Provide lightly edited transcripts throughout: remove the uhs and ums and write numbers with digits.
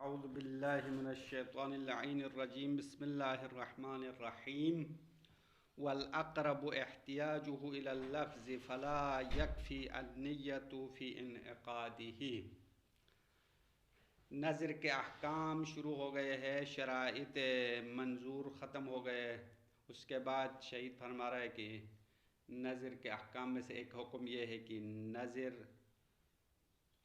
أعوذ بالله من الشيطان اللعين الرجيم بسم الله الرحمن الرحيم والأقرب احتياجه إلى اللفظ فلا يكفي النية في انعقاده. نظر کے احکام شروع ہو گئے ہیں، شرائط منظور ختم ہو گئے. اس کے بعد شہید فرما رہا ہے کہ نظر کے احکام میں سے ایک حکم یہ ہے کہ نظر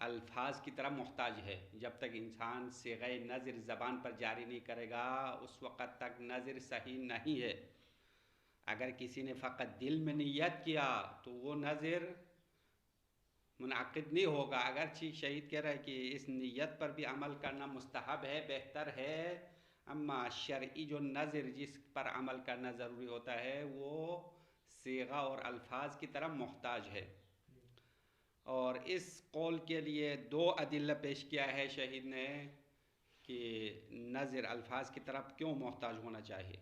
الفاظ کی طرح محتاج ہے. جب تک انسان صیغہ نظر زبان پر جاری نہیں کرے گا اس وقت تک نظر صحیح نہیں ہے. اگر کسی نے فقط دل میں نیت کیا تو وہ نظر منعقد نہیں ہوگا. اگرچہ شہید کہہ رہا ہے کہ اس نیت پر بھی عمل کرنا مستحب ہے، بہتر ہے، اما شرعی جو نظر جس پر عمل کرنا ضروری ہوتا ہے وہ صیغہ اور الفاظ کی طرح محتاج ہے. اور اس قول کے لیے دو ادلہ پیش کیا ہے شہید نے کہ نظر الفاظ کی طرف کیوں محتاج ہونا چاہیے.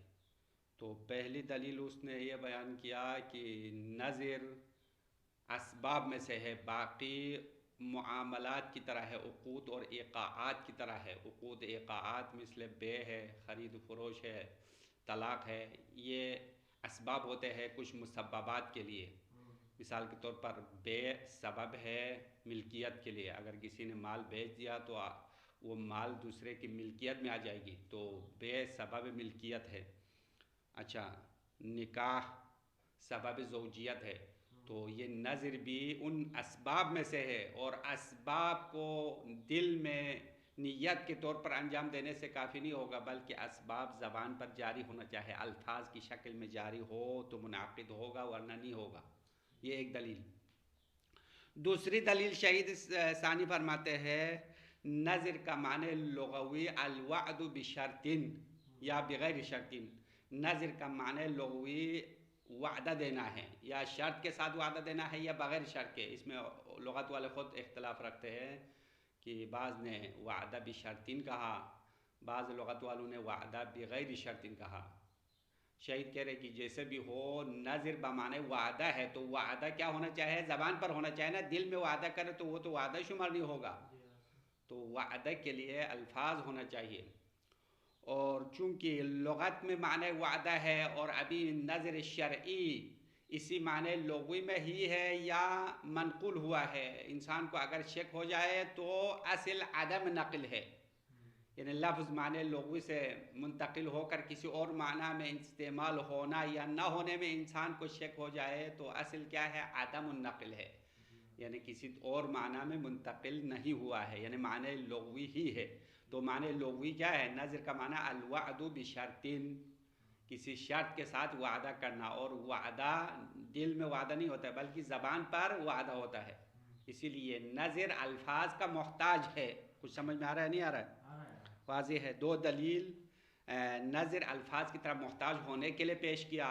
تو پہلی دلیل اس نے یہ بیان کیا کہ نظر اسباب میں سے ہے، باقی معاملات کی طرح ہے، عقود اور ایقاعات کی طرح ہے. عقود ایقاعات مثل بے ہے، خرید و فروش ہے، طلاق ہے، یہ اسباب ہوتے ہیں کچھ مسببات کے لیے. مثال کے طور پر بے سبب ہے ملکیت کے لیے. اگر کسی نے مال بیچ دیا تو وہ مال دوسرے کی ملکیت میں آ جائے گی، تو بے سبب ملکیت ہے. اچھا، نکاح سبب زوجیت ہے. تو یہ نظر بھی ان اسباب میں سے ہے، اور اسباب کو دل میں نیت کے طور پر انجام دینے سے کافی نہیں ہوگا، بلکہ اسباب زبان پر جاری ہونا چاہے، الفاظ کی شکل میں جاری ہو تو منعقد ہوگا ورنہ نہیں ہوگا. یہ ایک دلیل. دوسری دلیل شہید ثانی فرماتے ہیں نظر کا معنی لغوی الوعد بشرط یا بغیر شرط. نظر کا معنی لغوی وعدہ دینا ہے، یا شرط کے ساتھ وعدہ دینا ہے یا بغیر شرط کے. اس میں لغت والے خود اختلاف رکھتے ہیں کہ بعض نے وعدہ بشرطین کہا، بعض لغت والوں نے وعدہ بغیر شرطین کہا. شہید کہہ رہے کہ جیسے بھی ہو نظر بمعنی وعدہ ہے تو وعدہ کیا ہونا چاہے؟ زبان پر ہونا چاہے نا. دل میں وعدہ کرے تو وہ تو وعدہ شمار نہیں ہوگا. تو وعدہ کے لیے الفاظ ہونا چاہیے. اور چونکہ لغت میں معنی وعدہ ہے اور ابھی نظر شرعی اسی معنی لغوی میں ہی ہے یا منقول ہوا ہے، انسان کو اگر شک ہو جائے تو اصل عدم نقل ہے، یعنی لفظ معنی لغوی سے منتقل ہو کر کسی اور معنی میں استعمال ہونا یا نہ ہونے میں انسان کو شک ہو جائے تو اصل کیا ہے؟ عدم النقل ہے، یعنی کسی اور معنی میں منتقل نہیں ہوا ہے، یعنی معنی لغوی ہی ہے. تو معنی لغوی کیا ہے؟ نظر کا معنی الوعد بشرط، کسی شرط کے ساتھ وعدہ کرنا. اور وعدہ دل میں وعدہ نہیں ہوتا ہے بلکہ زبان پر وعدہ ہوتا ہے. اسی لیے نظر الفاظ کا محتاج ہے. کچھ سمجھ میں آ رہا ہے نہیں آ رہا ہے؟ واضح ہے. دو دلیل نظر الفاظ کی طرح محتاج ہونے کے لیے پیش کیا.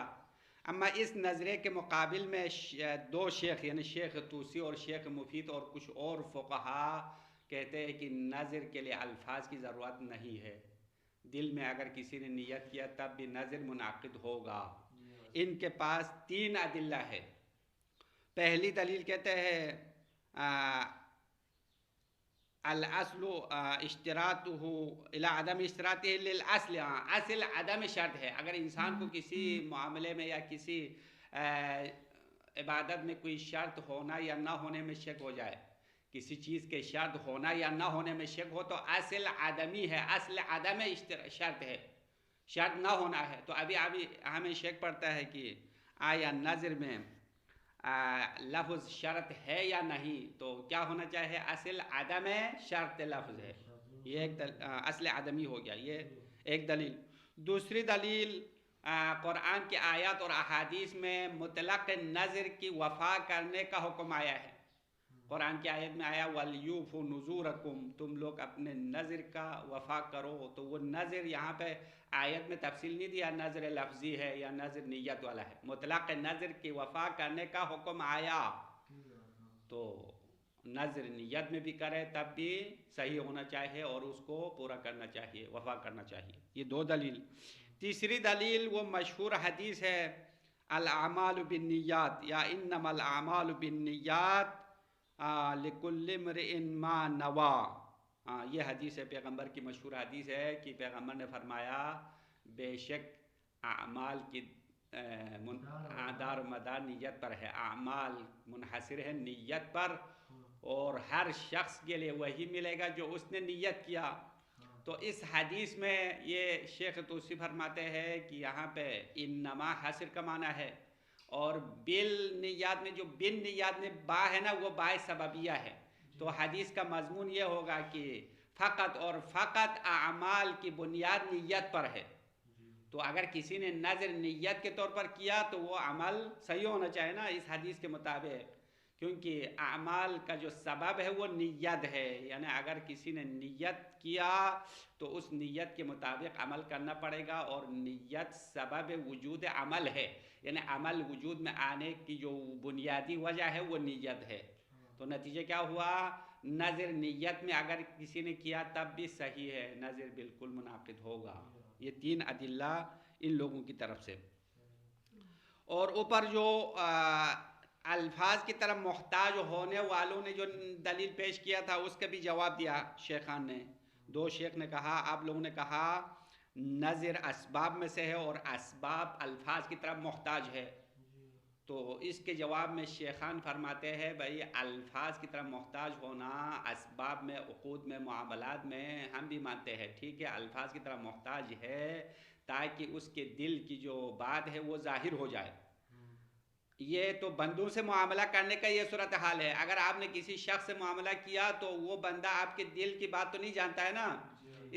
اما اس نظرے کے مقابل میں دو شیخ یعنی شیخ طوسی اور شیخ مفید اور کچھ اور فقہا کہتے ہیں کہ نظر کے لیے الفاظ کی ضرورت نہیں ہے. دل میں اگر کسی نے نیت کیا تب بھی نظر منعقد ہوگا. ان کے پاس تین ادلہ ہے. پہلی دلیل کہتے ہیں الاصل اشتراطه الى عدم اشتراطه للاصل، اصل عدم شرط ہے. اگر انسان کو کسی معاملے میں یا کسی عبادت میں کوئی شرط ہونا یا نہ ہونے میں شک ہو جائے، کسی چیز کے شرط ہونا یا نہ ہونے میں شک ہو تو اصل عدمی ہے، اصل عدم شرط ہے، شرط نہ ہونا ہے. تو ابھی ہمیں شک پڑتا ہے کہ آیا نظر میں لفظ شرط ہے یا نہیں، تو کیا ہونا چاہیے؟ اصل عدم شرط لفظ ہے. یہ ایک اصل عدمی ہو گیا. یہ ایک دلیل. دوسری دلیل قرآن کی آیات اور احادیث میں مطلق نظر کی وفا کرنے کا حکم آیا ہے. قرآن کی آیت میں آیا وَلْيُوفُوا نُذُورَكُمْ، تم لوگ اپنے نظر کا وفا کرو. تو وہ نظر یہاں پہ آیت میں تفصیل نہیں دیا نظر لفظی ہے یا نظر نیت والا ہے، مطلق نظر کی وفا کرنے کا حکم آیا. تو نظر نیت میں بھی کرے تب بھی صحیح ہونا چاہیے اور اس کو پورا کرنا چاہیے، وفا کرنا چاہیے. یہ دو دلیل. تیسری دلیل وہ مشہور حدیث ہے الاعمال بالنیات یا انما الاعمال بالنیات لکل امرئ ما نوی. یہ حدیث ہے، پیغمبر کی مشہور حدیث ہے کہ پیغمبر نے فرمایا بے شک اعمال کی دار و مدار نیت پر ہے، اعمال منحصر ہے نیت پر، اور ہر شخص کے لیے وہی ملے گا جو اس نے نیت کیا۔ تو اس حدیث میں یہ شیخ توسی فرماتے ہیں کہ یہاں پہ انما حاصر کا معنی ہے، اور بالنیات میں جو بن نیات میں با ہے نا وہ با سببیہ ہے، تو حدیث کا مضمون یہ ہوگا کہ فقط اور فقط اعمال کی بنیاد نیت پر ہے۔ تو اگر کسی نے نظر نیت کے طور پر کیا تو وہ عمل صحیح ہونا چاہیے نا اس حدیث کے مطابق، کیونکہ اعمال کا جو سبب ہے وہ نیت ہے، یعنی اگر کسی نے نیت کیا تو اس نیت کے مطابق عمل کرنا پڑے گا، اور نیت سبب وجود عمل ہے، یعنی عمل وجود میں آنے کی جو بنیادی وجہ ہے وہ نیت ہے۔ تو نتیجہ کیا ہوا؟ نظر نیت میں اگر کسی نے کیا تب بھی صحیح ہے، نظر بالکل منعقد ہوگا۔ یہ تین ادلہ ان لوگوں کی طرف سے۔ اور اوپر جو الفاظ کی طرف محتاج ہونے والوں نے جو دلیل پیش کیا تھا اس کا بھی جواب دیا شیخان نے۔ دو شیخ نے کہا، آپ لوگوں نے کہا نظر اسباب میں سے ہے اور اسباب الفاظ کی طرف محتاج ہے، تو اس کے جواب میں شیخان فرماتے ہیں بھائی الفاظ کی طرف محتاج ہونا اسباب میں، عقود میں، معاملات میں ہم بھی مانتے ہیں، ٹھیک ہے، الفاظ کی طرف محتاج ہے تاکہ اس کے دل کی جو بات ہے وہ ظاہر ہو جائے۔ یہ تو بندوں سے معاملہ کرنے کا یہ صورتحال ہے، اگر آپ نے کسی شخص سے معاملہ کیا تو وہ بندہ آپ کے دل کی بات تو نہیں جانتا ہے نا،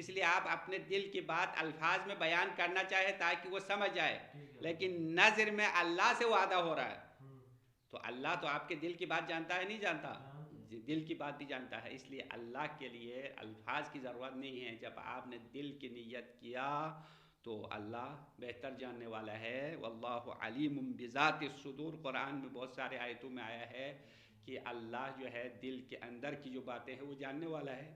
اس لیے آپ اپنے دل کی بات الفاظ میں بیان کرنا چاہے تاکہ وہ سمجھ جائے، لیکن نظر میں اللہ سے وعدہ ہو رہا ہے، تو اللہ تو آپ کے دل کی بات جانتا ہے، نہیں جانتا، دل کی بات بھی جانتا ہے، اس لیے اللہ کے لیے الفاظ کی ضرورت نہیں ہے۔ جب آپ نے دل کی نیت کیا تو اللہ بہتر جاننے والا ہے، واللہ علیم بذات الصدور، قرآن میں بہت سارے آیتوں میں آیا ہے کہ اللہ جو ہے دل کے اندر کی جو باتیں ہیں وہ جاننے والا ہے۔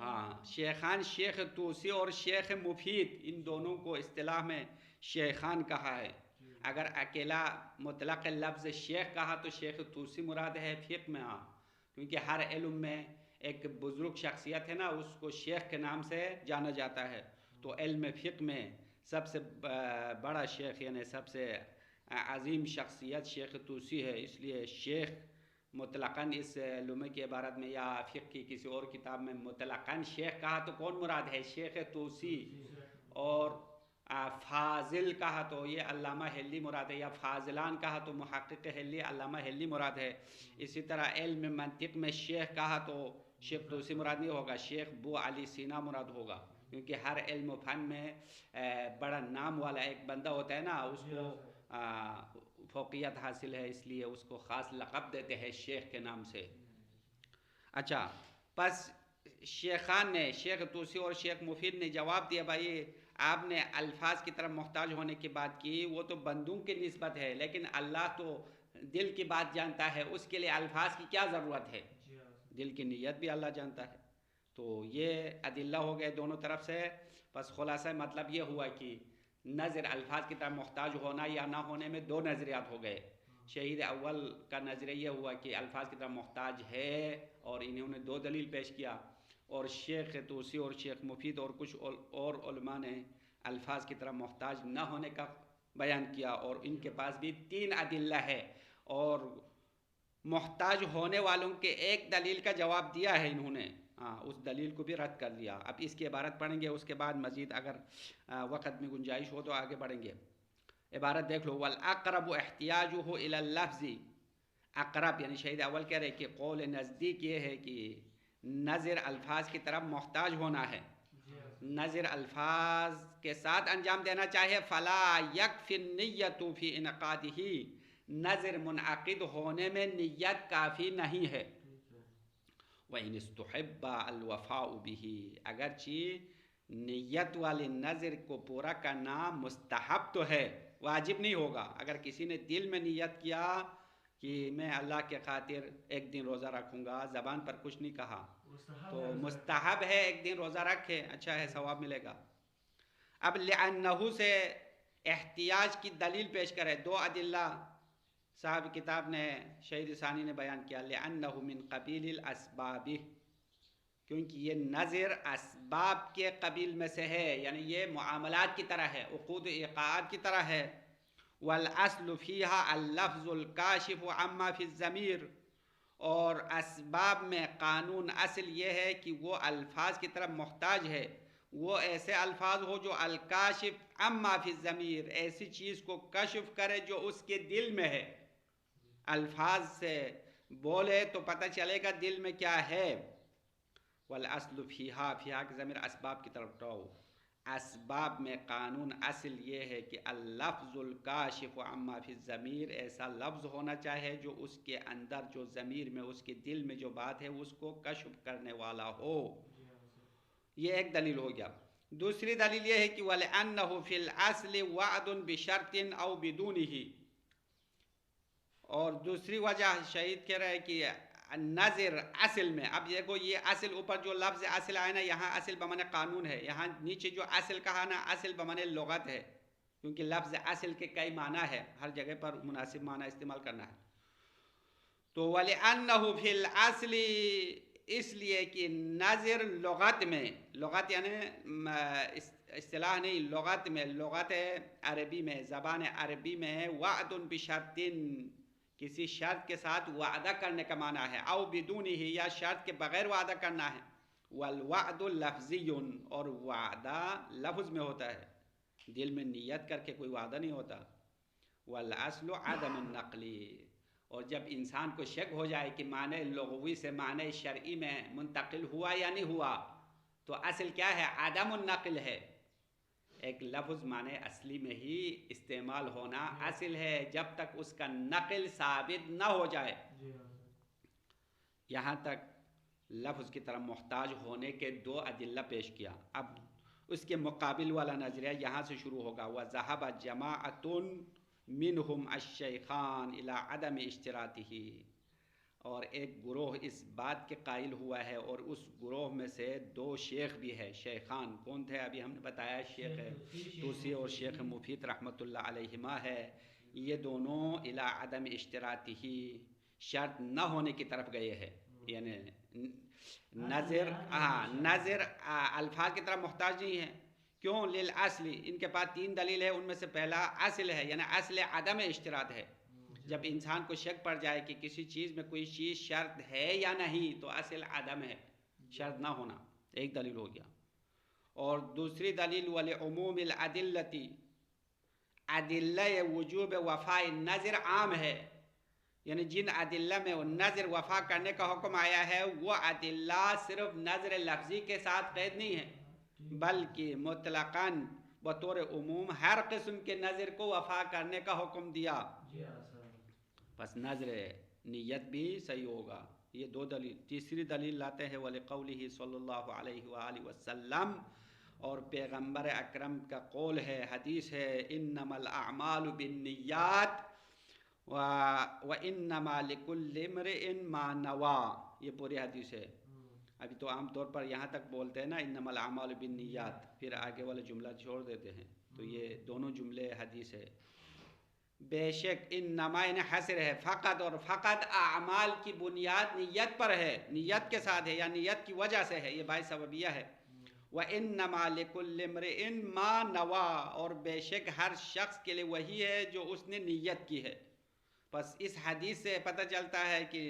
ہاں، شیخان شیخ توسی اور شیخ مفید ان دونوں کو اصطلاح میں شیخان کہا ہے۔ اگر اکیلا مطلق لفظ شیخ کہا تو شیخ توسی مراد ہے فقہ میں، کیونکہ ہر علم میں ایک بزرگ شخصیت ہے نا اس کو شیخ کے نام سے جانا جاتا ہے، تو علم فقہ میں سب سے بڑا شیخ یعنی سب سے عظیم شخصیت شیخ توسی ہے، اس لیے شیخ مطلقاً اس علم کی عبارت میں یا فقہ کی کسی اور کتاب میں مطلقاً شیخ کہا تو کون مراد ہے؟ شیخ توسی، اور فاضل کہا تو یہ علامہ حلی مراد ہے، یا فاضلان کہا تو محقق حلی علامہ حلی مراد ہے۔ اسی طرح علم منطق میں شیخ کہا تو شیخ توسی مراد نہیں ہوگا، شیخ بو علی سینا مراد ہوگا، کیونکہ ہر علم و فن میں بڑا نام والا ایک بندہ ہوتا ہے نا اس کو فوقیت حاصل ہے، اس لیے اس کو خاص لقب دیتے ہیں شیخ کے نام سے۔ اچھا، پس شیخان نے، شیخ توسی اور شیخ مفید نے جواب دیا بھائی آپ نے الفاظ کی طرف محتاج ہونے کی بات کی، وہ تو بندوں کی نسبت ہے، لیکن اللہ تو دل کی بات جانتا ہے، اس کے لیے الفاظ کی کیا ضرورت ہے؟ دل کی نیت بھی اللہ جانتا ہے۔ تو یہ ادلہ ہو گئے دونوں طرف سے۔ بس خلاصہ مطلب یہ ہوا کہ نظر الفاظ کی طرف محتاج ہونا یا نہ ہونے میں دو نظریات ہو گئے۔ شہید اول کا نظریہ یہ ہوا کہ الفاظ کی طرف محتاج ہے، اور انہوں نے دو دلیل پیش کیا، اور شیخ توسی اور شیخ مفید اور کچھ اور علماء نے الفاظ کی طرف محتاج نہ ہونے کا بیان کیا، اور ان کے پاس بھی تین ادلہ ہے، اور محتاج ہونے والوں کے ایک دلیل کا جواب دیا ہے انہوں نے، اس دلیل کو بھی رد کر دیا۔ اب اس کی عبارت پڑھیں گے، اس کے بعد مزید اگر وقت میں گنجائش ہو تو آگے بڑھیں گے۔ عبارت دیکھ لو، والاقرب احتیاجہ الی اللفظ، اقرب یعنی شہید اول کہہ رہے کہ قول نزدیک یہ ہے کہ نظر الفاظ کی طرف محتاج ہونا ہے، نظر الفاظ کے ساتھ انجام دینا چاہے، فلا یکفی النیت فی انعقادہ، نظر منعقد ہونے میں نیت کافی نہیں ہے، وَإِنِ اسْتُحِبَّ الْوَفَاءُ بِهِ، اگرچہ نیت والی نظر کو پورا کرنا مستحب تو ہے، واجب نہیں ہوگا۔ اگر کسی نے دل میں نیت کیا کہ میں اللہ کے خاطر ایک دن روزہ رکھوں گا، زبان پر کچھ نہیں کہا، تو مستحب ہے ایک دن روزہ رکھے، اچھا ہے، ثواب ملے گا۔ اب لِأَنَّهُ سے احتیاج کی دلیل پیش کرے، دو ادلہ صاحب کتاب نے، شہید ثانی نے بیان کیا، لِأَنَّهُ مِن قبیل الاسباب، کیونکہ یہ نظر اسباب کے قبیل میں سے ہے، یعنی یہ معاملات کی طرح ہے، عقود و ایقاعات کی طرح ہے۔ والاصل فیہا اللفظ الکاشف عما فی الضمیر، اور اسباب میں قانون اصل یہ ہے کہ وہ الفاظ کی طرف محتاج ہے، وہ ایسے الفاظ ہو جو الکاشف عما فی الضمیر، ایسی چیز کو کشف کرے جو اس کے دل میں ہے۔ الفاظ سے بولے تو پتہ چلے گا دل میں کیا ہے۔ والاصل فیہا، فیہا کی ضمیر اسباب کی طرف اٹھاؤ، اسباب میں قانون اصل یہ ہے کہ اللفظ الکاشف عما فی الضمیر، ایسا لفظ ہونا چاہے جو اس کے اندر، جو ضمیر میں، اس کے دل میں جو بات ہے اس کو کشف کرنے والا ہو۔ یہ ایک دلیل ہو گیا۔ دوسری دلیل یہ ہے کہ وَلِأَنَّهُ فِي الْأَصْلِ وَعْدٌ بِشَرْطٍ أَوْ بِدُونِهِ، اور دوسری وجہ شہید کہہ رہے ہیں کہ نظر اصل میں، اب دیکھو یہ اصل، اوپر جو لفظ اصل آئے نا، یہاں اصل بمانے قانون ہے، یہاں نیچے جو اصل کہا نا، اصل بمانے لغت ہے، کیونکہ لفظ اصل کے کئی معنی ہے، ہر جگہ پر مناسب معنی استعمال کرنا ہے۔ تو وَلِأَنَّهُ فِي الْأَصْلِ، اس لیے کہ نظر لغت میں، لغت یعنی اصطلاح نہیں، لغت میں، لغت عربی میں، زبان عربی میں وعد بشرطٍ، کسی شرط کے ساتھ وعدہ کرنے کا معنی ہے، او بدونہ، یا شرط کے بغیر وعدہ کرنا ہے۔ والوعد لفظی، اور وعدہ لفظ میں ہوتا ہے، دل میں نیت کر کے کوئی وعدہ نہیں ہوتا۔ والاصل عدم النقلی، اور جب انسان کو شک ہو جائے کہ معنی لغوی سے معنی شرعی میں منتقل ہوا یا نہیں ہوا، تو اصل کیا ہے؟ عدم النقل ہے۔ ایک لفظ معنی اصلی میں ہی استعمال ہونا اصل ہے، جب تک اس کا نقل ثابت نہ ہو جائے۔ یہاں تک لفظ کی طرف محتاج ہونے کے دو ادلہ پیش کیا۔ اب اس کے مقابل والا نظریہ یہاں سے شروع ہوگا۔ وَذَهَبَ جَمَاعَةٌ مِّنْهُمْ الشَّيْخَانِ إِلَىٰ عَدَمِ اشْتِرَاطِهِ، اور ایک گروہ اس بات کے قائل ہوا ہے، اور اس گروہ میں سے دو شیخ بھی ہے۔ شیخان کون تھے؟ ابھی ہم نے بتایا، شیخ توسی اور شیخ مفید رحمۃ اللہ علیہما ہے۔ یہ دونوں الی عدم اشتراطہ، شرط نہ ہونے کی طرف گئے ہیں، یعنی نظر الفاظ کی طرف محتاج نہیں ہے۔ کیوں؟ للاصل، ان کے پاس تین دلیل ہے، ان میں سے پہلا اصل ہے، یعنی اصل عدم اشتراط ہے۔ جب انسان کو شک پڑ جائے کہ کسی چیز میں کوئی چیز شرط ہے یا نہیں، تو اصل عدم ہے، شرط نہ ہونا، ایک دلیل ہو گیا۔ اور دوسری دلیل ولعموم الادلۃ، ادلہ وجوب وفاء النذر عام ہے، یعنی جن ادلہ میں نذر وفا کرنے کا حکم آیا ہے، وہ ادلہ صرف نذر لفظی کے ساتھ قید نہیں ہے، بلکہ مطلقاً بطور عموم ہر قسم کے نذر کو وفا کرنے کا حکم دیا۔ پس نظر نیت بھی صحیح ہوگا۔ یہ دو دلیل۔ تیسری دلیل لاتے ہیں وَلِقَوْلِهِ صلی اللہ علیہ وآلہ وسلم، اور پیغمبر اکرم کا قول ہے، حدیث ہے، انما الاعمال بالنیات وانما لکل امرئ ما نوى، یہ پوری حدیث ہے۔ ابھی تو عام طور پر یہاں تک بولتے ہیں نا انما الاعمال بالنیات، پھر آگے والا جملہ چھوڑ دیتے ہیں، تو یہ دونوں جملے حدیث ہے۔ بے شک انما حصر ہے، فقط اور فقط اعمال کی بنیاد نیت پر ہے، نیت کے ساتھ ہے، یا نیت کی وجہ سے ہے، یہ باعث سببیہ ہے۔ وَإِنَّمَا لِكُلِّ امْرِئٍ مَّا نَوَىٰ، اور بے شک ہر شخص کے لیے وہی ہے جو اس نے نیت کی ہے۔ پس اس حدیث سے پتہ چلتا ہے کہ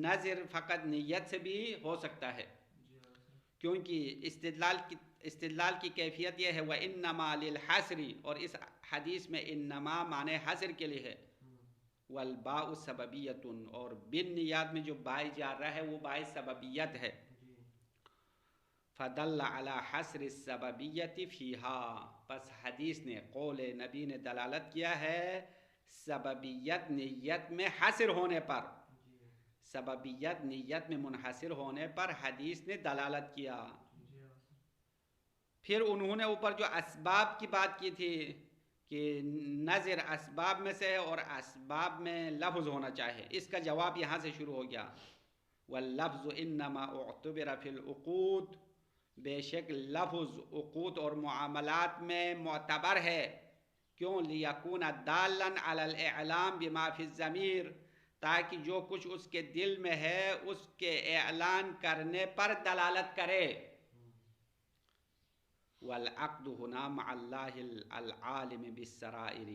نظر فقط نیت سے بھی ہو سکتا ہے، کیونکہ استدلال کی کیفیت یہ ہے وَإِنَّمَا لِلْحَصْرِ، اور اس حدیث میں انما معنی حصر کے لیے ہے، والباء سببیت، اور بالنیات میں جو بائی جا رہا ہے وہ بائی سببیت ہے۔ فدل علی حصر السببیت فیہا، پس حدیث نے، قول نبی نے دلالت کیا ہے سببیت نیت میں حصر ہونے پر، سببیت نیت میں منحصر ہونے پر حدیث نے دلالت کیا۔ پھر انہوں نے اوپر جو اسباب کی بات کی تھی کہ نظر اسباب میں سے ہے اور اسباب میں لفظ ہونا چاہے، اس کا جواب یہاں سے شروع ہو گیا۔ واللفظ انما اعتبر فی العقود، بے شک لفظ عقود اور معاملات میں معتبر ہے۔ کیوں؟ لیکون دالا علی الاعلام بما فی الضمیر، تاکہ جو کچھ اس کے دل میں ہے اس کے اعلان کرنے پر دلالت کرے. والعقد هنا مع اللہ العالم بالسرائر،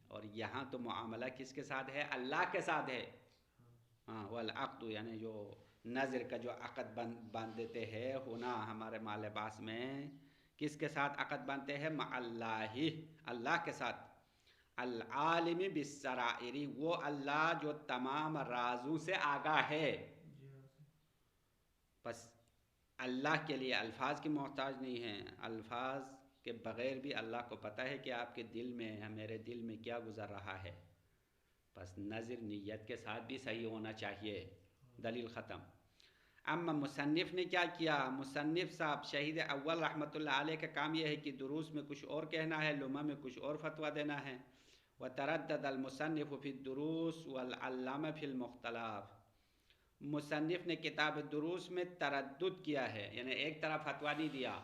اور یہاں تو معاملہ کس کے ساتھ ہے؟ اللہ کے ساتھ ہے. ہاں، والعقد یعنی جو نظر کا جو عقد باندھ دیتے ہیں ہونا ہمارے ماں لباس میں، کس کے ساتھ عقد باندھتے ہیں؟ مع اللہ، اللہ کے ساتھ. العالم بالسرائر، وہ اللہ جو تمام رازوں سے آگاہ ہے. بس اللہ کے لیے الفاظ کی محتاج نہیں ہیں، الفاظ کے بغیر بھی اللہ کو پتہ ہے کہ آپ کے دل میں، میرے دل میں کیا گزر رہا ہے. بس نظر نیت کے ساتھ بھی صحیح ہونا چاہیے. دلیل ختم. اما مصنف نے کیا کیا؟ مصنف صاحب شہید اول رحمۃ اللہ علیہ کا کام یہ ہے کہ دروس میں کچھ اور کہنا ہے، لمحہ میں کچھ اور فتویٰ دینا ہے. وتردد المصنف فی الدروس والعلامہ فی المختلف. مصنف نے کتاب دروس میں تردد کیا ہے، یعنی ایک طرف فتویٰ نہیں دیا.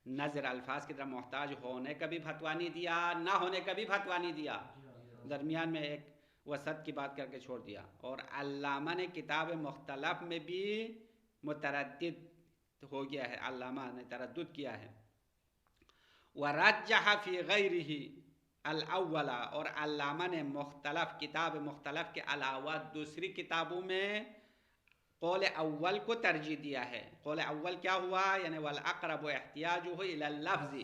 نظر الفاظ کی طرف محتاج ہونے کا بھی فتویٰ نہیں دیا، نہ ہونے کا بھی فتویٰ نہیں دیا، درمیان میں ایک وسط کی بات کر کے چھوڑ دیا. اور علامہ نے کتاب مختلف میں بھی متردد ہو گیا ہے، علامہ نے تردد کیا ہے. ورجح فی غیرہ الاول، اور علامہ نے مختلف کتاب مختلف کے علاوہ دوسری کتابوں میں قول اول کو ترجیح دیا ہے. قول اول کیا ہوا؟ یعنی والاقرب احتیاجہ الی اللفظ،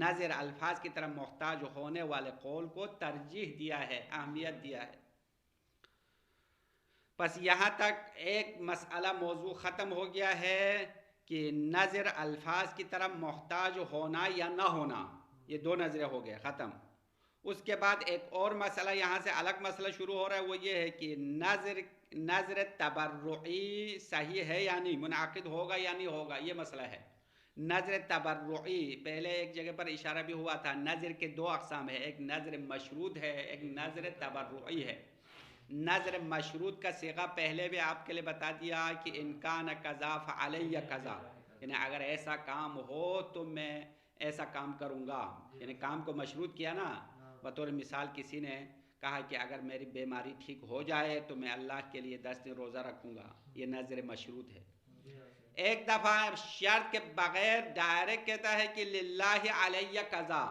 نظر الفاظ کی طرف محتاج ہونے والے قول کو ترجیح دیا ہے، اہمیت دیا ہے. بس یہاں تک ایک مسئلہ موضوع ختم ہو گیا ہے کہ نظر الفاظ کی طرف محتاج ہونا یا نہ ہونا، یہ دو نظریں ہو گئے، ختم. اس کے بعد ایک اور مسئلہ یہاں سے الگ مسئلہ شروع ہو رہا ہے، وہ یہ ہے کہ نظر تبرعی صحیح ہے یا نہیں، منعقد ہوگا یا نہیں ہوگا، یہ مسئلہ ہے. نظر تبرعی پہلے ایک جگہ پر اشارہ بھی ہوا تھا، نظر کے دو اقسام ہے، ایک نظر مشروط ہے، ایک نظر تبرعی ہے. نظر مشروط کا صیغہ پہلے بھی آپ کے لیے بتا دیا کہ ان کان کذا فعلی کذا، یعنی اگر ایسا کام ہو تو میں ایسا کام کروں گا، یعنی کام کو مشروط کیا نا. بطور مثال کسی نے کہا کہ اگر میری بیماری ٹھیک ہو جائے تو میں اللہ کے لیے 10 دن روزہ رکھوں گا، یہ نظر مشروط ہے. ایک دفعہ شرط کے بغیر ڈائریکٹ کہتا ہے کہ للہ علی قضا،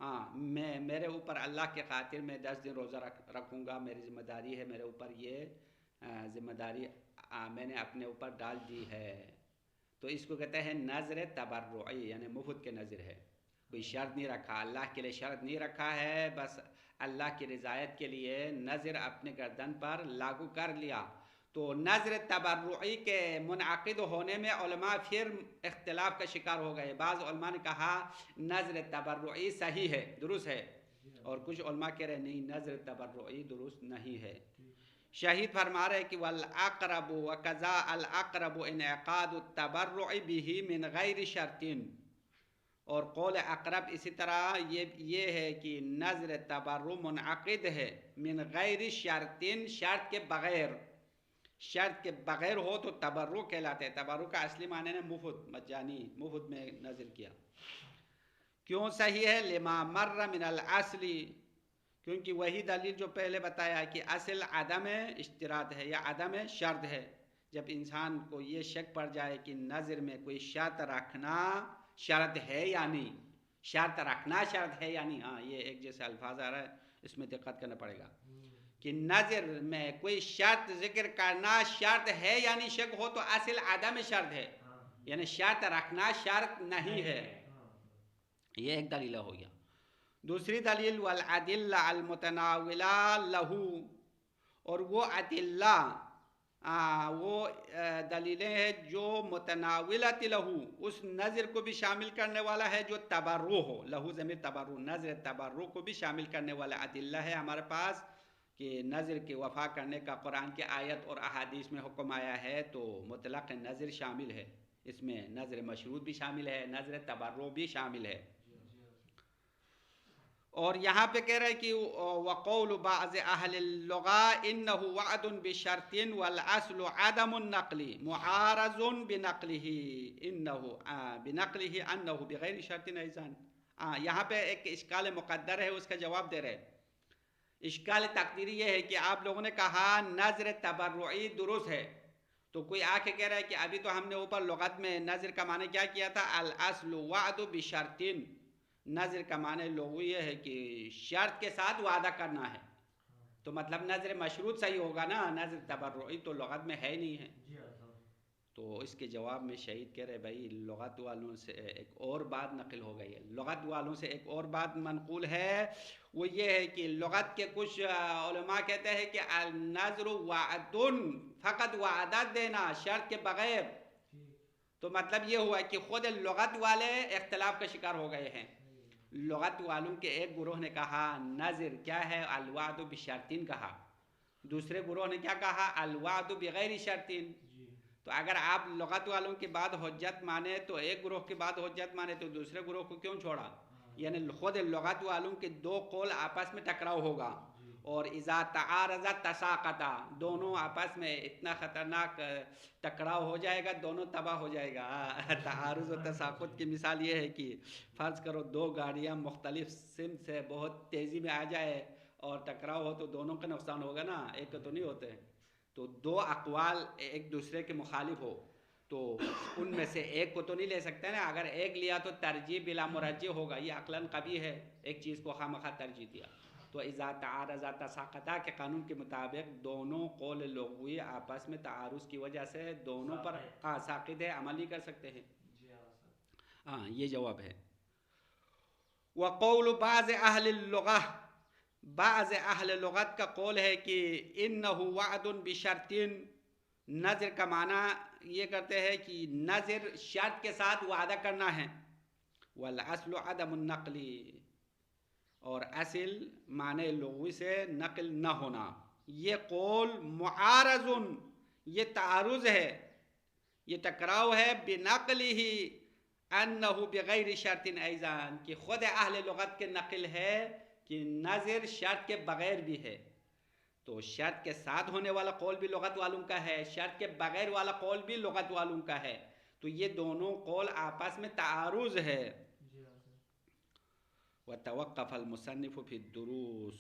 ہاں میں میرے اوپر اللہ کے خاطر میں 10 دن روزہ رکھوں گا، میری ذمہ داری ہے، میرے اوپر یہ ذمہ داری میں نے اپنے اوپر ڈال دی ہے. تو اس کو کہتے ہیں نظر تبرعی، یعنی مفت کے نظر ہے، کوئی شرط نہیں رکھا، اللہ کے لیے شرط نہیں رکھا ہے، بس اللہ کی رضایت کے لیے نظر اپنے گردن پر لاگو کر لیا. تو نظر تبرعی کے منعقد ہونے میں علماء پھر اختلاف کا شکار ہو گئے. بعض علماء نے کہا نظر تبرعی صحیح ہے، درست ہے، اور کچھ علماء کہہ رہے نہیں، نظر تبرعی درست نہیں ہے. شہید فرما رہے کہ والاقرب وکذا الاقرب انعقاد التبرع به من غیر شرط، اور قول اقرب اسی طرح یہ ہے کہ نظر تبرع منعقد ہے من غیر شرط، شرط کے بغیر، شرط کے بغیر ہو تو تبرع کہلاتے ہیں. تبرع کا اصلی معنی ہے مفت، مجانی، مفت میں نظر کیا. کیوں صحیح ہے؟ لما مر من الاصل، کیونکہ وہی دلیل جو پہلے بتایا کہ اصل عدم اشتراط ہے یا عدم شرط ہے. جب انسان کو یہ شک پڑ جائے کہ نظر میں کوئی شرط رکھنا شرط ہے یا نہیں، شرط رکھنا شرط ہے یا نہیں، ہاں یہ ایک جیسے الفاظ آ رہا ہے، اس میں دقت کرنا پڑے گا کہ نظر میں کوئی شرط ذکر کرنا شرط ہے یعنی شک ہو تو اصل عدم شرط ہے، یعنی شرط رکھنا شرط نہیں ہے. یہ ایک دلیل ہو گیا. دوسری دلیل والادلہ المتناولہ لہو، اور وہ ادلہ وہ دلیلیں ہیں جو متناولۃ لہو، اس نظر کو بھی شامل کرنے والا ہے جو تبرع ہو. لہو ضمیر تبرع، نظر تبرع کو بھی شامل کرنے والا ادلہ ہے ہمارے پاس کہ نظر کی وفا کرنے کا قرآن کی آیت اور احادیث میں حکم آیا ہے. تو مطلق نظر شامل ہے، اس میں نظر مشروط بھی شامل ہے، نظر تبرع بھی شامل ہے. اور یہاں پہ کہہ رہے کہ وقول بعض اہل اللغة انه وعد بشرط والاصل عدم النقل معارض بنقله انه بنقله انه بغیر شرط ایضا. یہاں پہ ایک اشکال مقدر ہے، اس کا جواب دے رہے اشکال تقدیری یہ ہے کہ آپ لوگوں نے کہا نظر تبرعی درست ہے، تو کوئی آ کے کہہ رہا ہے کہ ابھی تو ہم نے اوپر لغت میں نظر کا معنی کیا کیا تھا، الاصل وعد بشرطن، نظر کا معنی لغوی یہ ہے کہ شرط کے ساتھ وعدہ کرنا ہے، تو مطلب نظر مشروط صحیح ہوگا نا، نظر تبرعی تو لغت میں ہے ہی نہیں ہے۔ تو اس کے جواب میں شہید کہہ رہے بھائی لغت والوں سے ایک اور بات نقل ہو گئی ہے، لغت والوں سے ایک اور بات منقول ہے، وہ یہ ہے کہ لغت کے کچھ علماء کہتے ہیں کہ النظر وعد، فقط وعدت دینا شرط کے بغیر، تو مطلب یہ ہوا کہ خود لغت والے اختلاف کا شکار ہو گئے ہیں۔ لغت والوں کے ایک گروہ نے کہا نظر کیا ہے الوعد بشرطین کہا، دوسرے گروہ نے کیا کہا الوعد بغیر شرطین۔ تو اگر آپ لغت والوں کی بات حجت مانے تو ایک گروہ کی بات حجت مانے تو دوسرے گروہ کو کیوں چھوڑا؟ یعنی خود لغت والوں کے دو قول آپس میں ٹکراؤ ہوگا، اور اذا تعارض تساقطا، دونوں آپس میں اتنا خطرناک ٹکراؤ ہو جائے گا، دونوں تباہ ہو جائے گا۔ تعارض و تساقط کی مثال یہ ہے کہ فرض کرو دو گاڑیاں مختلف سمت سے بہت تیزی میں آ جائے اور ٹکراؤ ہو تو دونوں کا نقصان ہوگا نا، ایک تو نہیں ہوتے۔ تو دو اقوال ایک دوسرے کے مخالف ہو تو ان میں سے ایک کو تو نہیں لے سکتے نا، اگر ایک لیا تو ترجیح بلا مرجح ہوگا، یہ عقلاً قبیح ہے، ایک چیز کو خواہ ترجیح دیا۔ تو اذا تعارض تساقطا کے قانون کے مطابق دونوں قول لغوی آپس میں تعارض کی وجہ سے دونوں پر ساقط ہے، عمل نہیں کر سکتے ہیں۔ ہاں یہ جواب ہے۔ وقول بعض اہل اللغہ، بعض اہل لغت کا قول ہے کہ انہ وعد بشرط، نظر کا معنی یہ کرتے ہیں کہ نظر شرط کے ساتھ وعدہ کرنا ہے، والاصل عدم النقل، اور اصل معنی لغوی سے نقل نہ ہونا۔ یہ قول معارض، یہ تعارض ہے، یہ ٹکراؤ ہے، بنقل ہی انہ بغیر شرط ایضاً، کہ خود اہل لغت کے نقل ہے کہ نظر شرط کے بغیر بھی ہے، تو شرط کے ساتھ ہونے والا قول بھی لغت والوں کا ہے، شرط کے بغیر والا قول بھی لغت والوں کا ہے، تو یہ دونوں قول آپس میں تعارض ہے۔ وتوقف المصنف فی الدروس،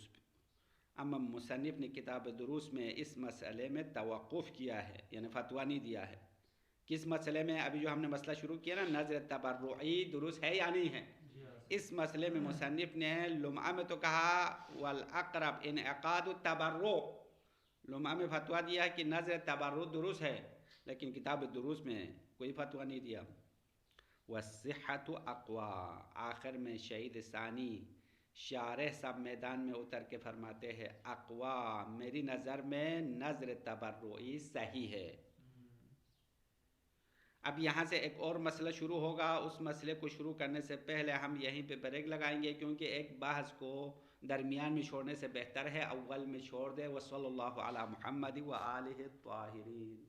اما مصنف نے کتاب دروس میں اس مسئلے میں توقف کیا ہے، یعنی فتویٰ نہیں دیا ہے۔ کس مسئلے میں؟ ابھی جو ہم نے مسئلہ شروع کیا نا نظر تبرعی درست ہے یا نہیں ہے، اس مسئلے میں مصنف نے لمعہ میں تو کہا والاقرب انعقاد التبرع، لمعہ میں فتویٰ دیا ہے کہ نظر تبرع درست ہے، لیکن کتاب دروس میں کوئی فتویٰ نہیں دیا۔ والصحۃ اقوی، آخر میں شہید ثانی شارح سب میدان میں اتر کے فرماتے ہیں اقوی، میری نظر میں نظر تبرعی صحیح ہے۔ اب یہاں سے ایک اور مسئلہ شروع ہوگا، اس مسئلے کو شروع کرنے سے پہلے ہم یہیں پہ بریک لگائیں گے، کیونکہ ایک بحث کو درمیان میں چھوڑنے سے بہتر ہے اول میں چھوڑ دے۔ وصلی اللہ علی محمد وآلہ الطاہرین۔